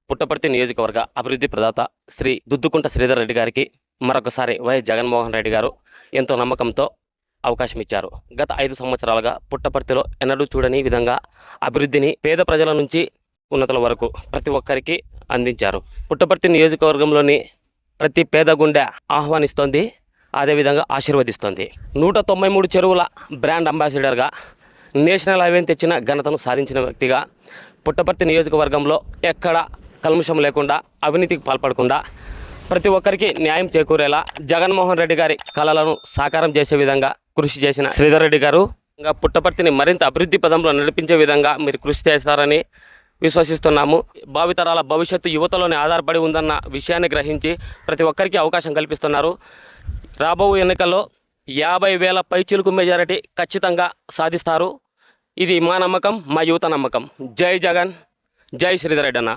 పుట్టపర్తి నియోజకవర్గ అభివృద్ధి ప్రదాత శ్రీ దుద్దుకుంట శ్రీధర్ రెడ్డి గారికి మరొకసారి వైఎస్ జగన్మోహన్ రెడ్డి గారు ఎంతో నమ్మకంతో అవకాశం ఇచ్చారు. గత 5 సంవత్సరాలుగా పుట్టపర్తిలో ఎన్నడూ చూడని విధంగా అభివృద్ధిని పేద ప్రజల నుంచి ఉన్నతుల వరకు ప్రతి ఒక్కరికి అందించారు. పుట్టపర్తి నియోజకవర్గంలోని ప్రతి పేద గుండె ఆహ్వానిస్తోంది, అదేవిధంగా ఆశీర్వదిస్తోంది. 193 చెరువుల బ్రాండ్ అంబాసిడర్గా నేషనల్ హైవేని తెచ్చిన ఘనతను సాధించిన వ్యక్తిగా పుట్టపర్తి నియోజకవర్గంలో ఎక్కడ కల్ముషం లేకుండా, అవినీతికి పాల్పడకుండా ప్రతి ఒక్కరికి న్యాయం చేకూరేలా జగన్మోహన్ రెడ్డి గారి కలలను సాకారం చేసే విధంగా కృషి చేసిన శ్రీధర్ రెడ్డి గారు ఇంకా పుట్టపర్తిని మరింత అభివృద్ధి పదంలో నడిపించే విధంగా మీరు కృషి చేస్తారని విశ్వసిస్తున్నాము. భావితరాల భవిష్యత్తు యువతలోనే ఆధారపడి ఉందన్న విషయాన్ని గ్రహించి ప్రతి ఒక్కరికి అవకాశం కల్పిస్తున్నారు. రాబో ఎన్నికల్లో 50,000 పైచిలుకు మెజారిటీ ఖచ్చితంగా సాధిస్తారు. ఇది మా నమ్మకం, మా యువత నమ్మకం. జై జగన్, జై శ్రీధర్ రెడ్డి అన్న.